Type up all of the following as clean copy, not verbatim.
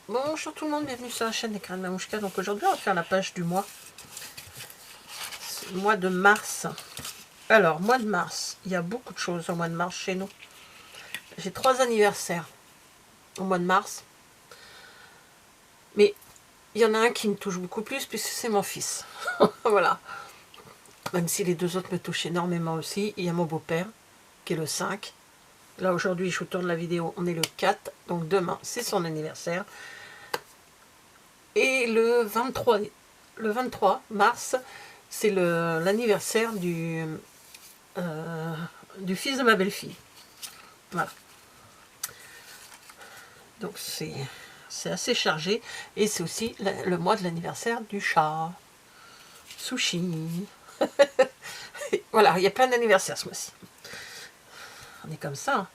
Bonjour tout le monde, bienvenue sur la chaîne des Crânes Mamouchka. Donc aujourd'hui on va faire la page du mois. Le mois de mars. Alors, mois de mars, il y a beaucoup de choses au mois de mars chez nous. J'ai 3 anniversaires au mois de mars. Mais il y en a un qui me touche beaucoup plus puisque c'est mon fils. Voilà. Même si les deux autres me touchent énormément aussi. Il y a mon beau-père qui est le 5. Là aujourd'hui je vous tourne la vidéo, on est le 4. Donc demain c'est son anniversaire. Et le 23 mars, c'est l'anniversaire du fils de ma belle-fille. Voilà. Donc c'est assez chargé. Et c'est aussi le mois de l'anniversaire du chat. Sushi. Voilà, il y a plein d'anniversaires ce mois-ci. On est comme ça. Hein.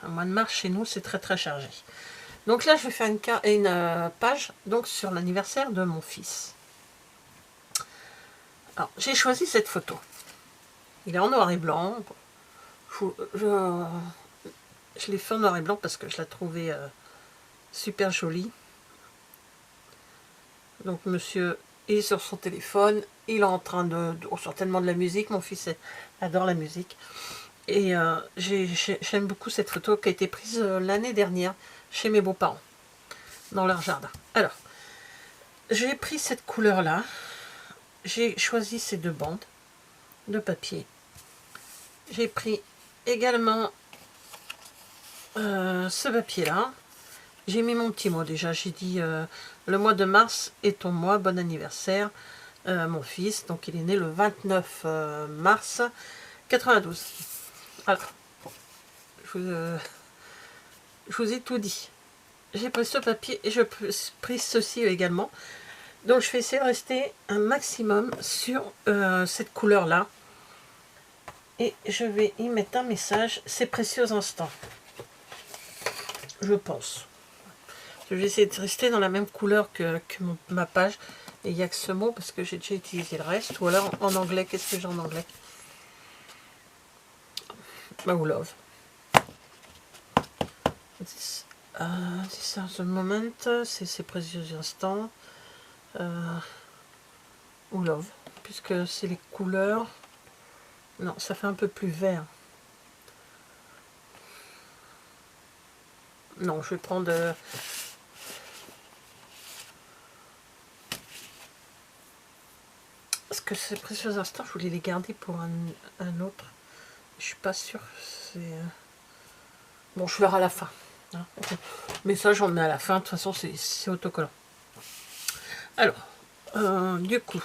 Un mois de mars chez nous, c'est très très chargé. Donc là, je vais faire une page donc, sur l'anniversaire de mon fils. Alors, j'ai choisi cette photo. Il est en noir et blanc. Je l'ai fait en noir et blanc parce que je la trouvais super jolie. Donc monsieur est sur son téléphone. Il est en train certainement de la musique. Mon fils adore la musique. Et j'aime beaucoup cette photo qui a été prise l'année dernière chez mes beaux-parents. Dans leur jardin. Alors, j'ai pris cette couleur-là. J'ai choisi ces 2 bandes de papier. J'ai pris également ce papier-là. J'ai mis mon petit mot déjà. J'ai dit le mois de mars est ton mois, bon anniversaire, mon fils. Donc il est né le 29 mars 92. Alors, je vous ai tout dit. J'ai pris ce papier et je pris ceci également. Donc je vais essayer de rester un maximum sur cette couleur-là. Et je vais y mettre un message, ces précieux instants. Je pense. Je vais essayer de rester dans la même couleur que ma page. Et il n'y a que ce mot parce que j'ai déjà utilisé le reste. Ou alors en anglais, qu'est-ce que j'ai en anglais? Ou love. These are the moment. C'est ces précieux instants. Ou love. Puisque c'est les couleurs. Non, ça fait un peu plus vert. Non, je vais prendre... Parce que ces précieux instants, je voulais les garder pour un autre. Je suis pas sûre. Bon, je verrai à la fin. Hein. Mais ça, j'en mets à la fin. De toute façon, c'est autocollant. Alors, du coup,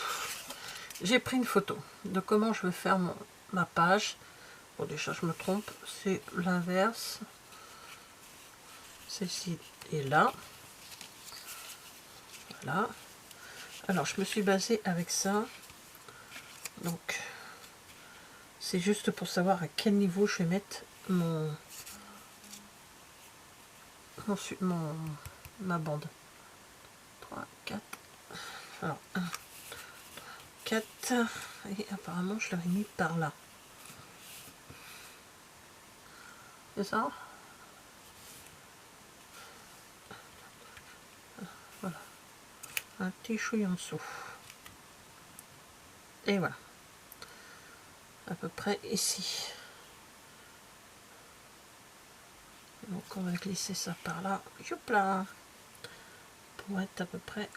j'ai pris une photo de comment je veux faire ma page. Bon, déjà, je me trompe. C'est l'inverse. Celle-ci est là. Voilà. Alors, je me suis basée avec ça. Donc, c'est juste pour savoir à quel niveau je vais mettre ma bande. 3, 4. Alors, 1, 4. Et apparemment, je l'aurais mis par là. C'est ça? Voilà. Un petit chouille en dessous. Et voilà. À peu près ici. Donc on va glisser ça par là. Youp là. Pour être à peu près.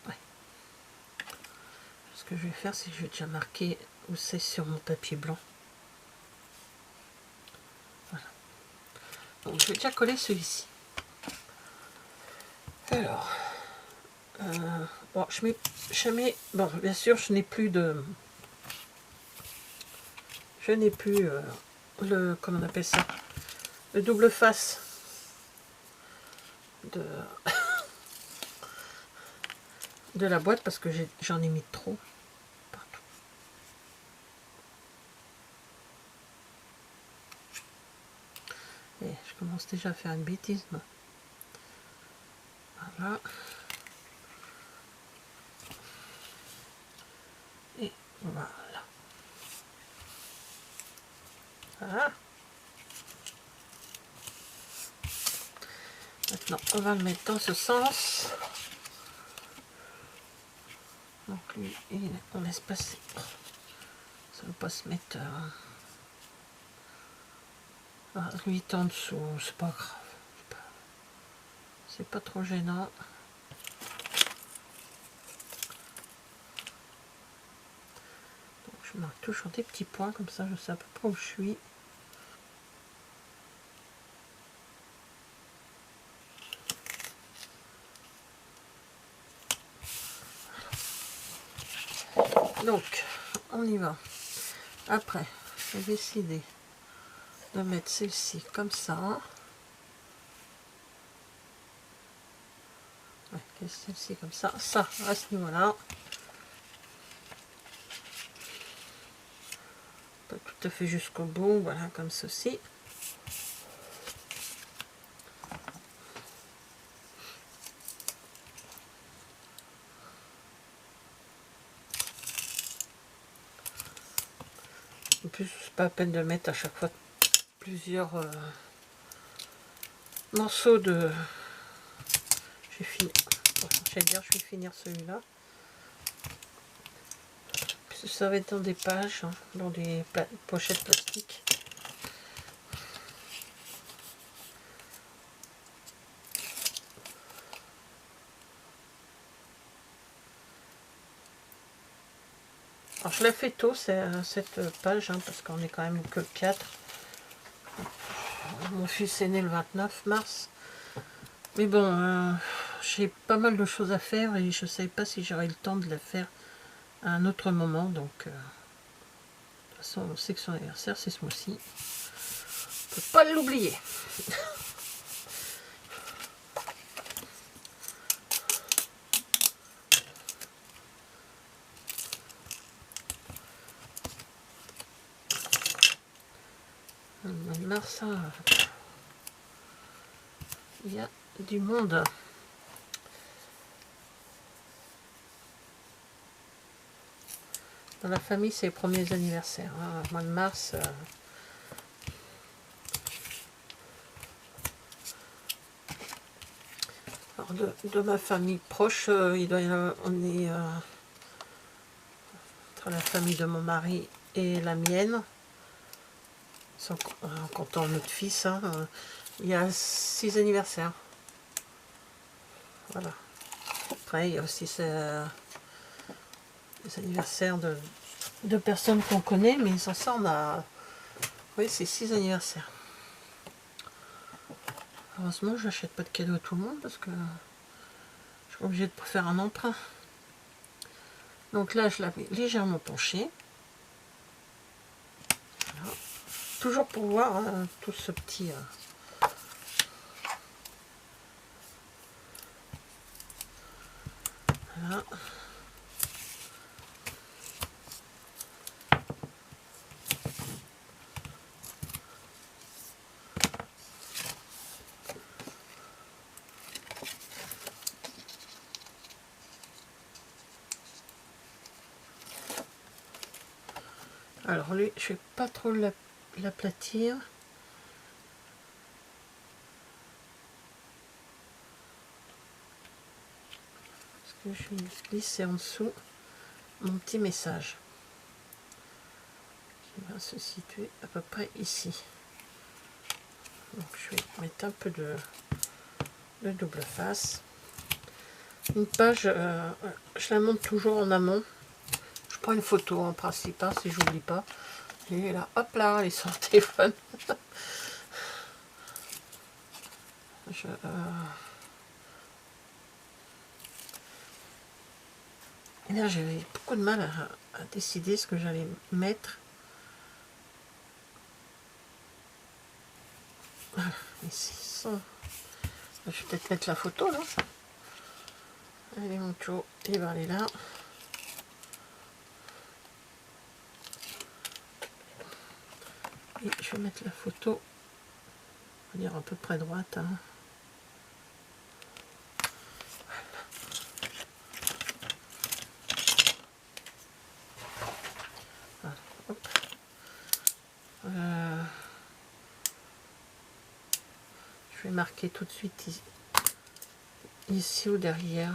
Ouais. Ce que je vais faire, c'est que je vais déjà marquer où c'est sur mon papier blanc. Voilà. Donc je vais déjà coller celui-ci. Alors. Bon, bon, bien sûr, je n'ai plus comment on appelle ça, le double face de la boîte parce que j'en ai mis trop partout. Et je commence déjà à faire une bêtise. Voilà. Et voilà. Voilà. Maintenant, on va le mettre dans ce sens. Donc lui, on laisse passer. Ça ne va pas se mettre... lui est en dessous, c'est pas grave. C'est pas trop gênant. Donc, je marque toujours des petits points, comme ça je sais à peu près où je suis. Donc, on y va. Après, j'ai décidé de mettre celle-ci comme ça. Ouais, celle-ci comme ça. Ça, à ce niveau-là. Pas tout à fait jusqu'au bout, voilà, comme ceci. En plus, c'est pas la peine de mettre à chaque fois plusieurs morceaux de... J'ai fini. J'allais dire, je vais finir celui-là. Ça va être dans des pages, hein, dans des pochettes plastiques. Alors je la fais tôt, cette page, hein, parce qu'on est quand même que 4. Mon fils est né le 29 mars. Mais bon, j'ai pas mal de choses à faire et je ne savais pas si j'aurais le temps de la faire à un autre moment. Donc, de toute façon, on sait que son anniversaire, c'est ce mois-ci. On ne peut pas l'oublier. Mars, il y a du monde. Dans la famille, c'est les premiers anniversaires. Hein. Au mois de mars, alors de ma famille proche, il doit y avoir, on est entre la famille de mon mari et la mienne, en comptant notre fils, hein, il y a 6 anniversaires. Voilà. Après, il y a aussi les anniversaires de personnes qu'on connaît, mais sans ça, on a... Oui, c'est 6 anniversaires. Heureusement, je n'achète pas de cadeaux à tout le monde parce que je suis obligée de faire un emprunt. Donc là, je l'avais légèrement penché. Voilà. Toujours pour voir hein, tout ce petit... Voilà. Alors lui, je vais pas trop l'aplatir. Parce que je vais glisser en dessous mon petit message. Qui va se situer à peu près ici. Donc je vais mettre un peu de double face. Une page, je la monte toujours en amont. Je prends une photo en principe, hein, si j'oublie pas. Et là, hop là, elle est sur le téléphone. Et là, j'avais beaucoup de mal à décider ce que j'allais mettre. Voilà, ici, je vais peut-être mettre la photo là. Allez, mon chou, il va aller là. Et je vais mettre la photo, on va dire à peu près droite. Hein. Voilà, hop. Je vais marquer tout de suite ici, ici ou derrière.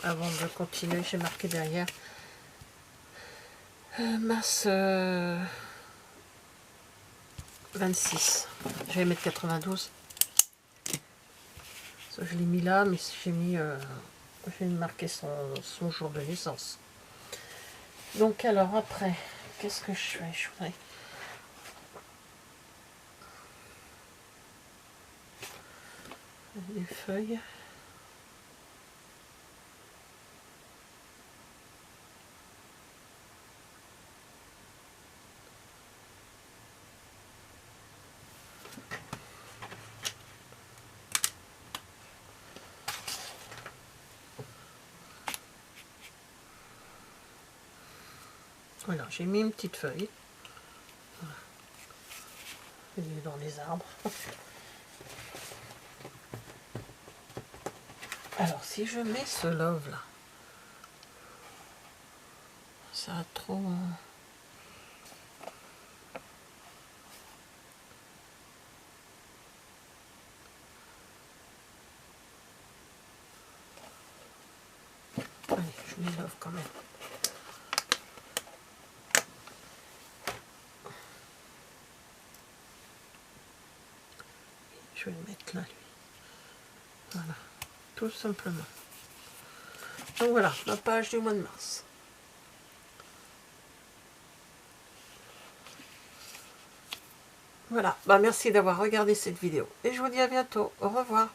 Avant de continuer, j'ai marqué derrière. Mars 26. Je vais mettre 92. Je l'ai mis là, mais j'ai marqué son jour de naissance. Donc alors après, qu'est-ce que je fais? Je voudrais des feuilles. Voilà, j'ai mis une petite feuille. Voilà. Elle est dans les arbres. Alors, si je mets ce love là, ça a trop... Allez, je mets love quand même. Je vais le mettre là, lui. Voilà, tout simplement. Donc voilà, ma page du mois de mars. Voilà, bah merci d'avoir regardé cette vidéo. Et je vous dis à bientôt. Au revoir.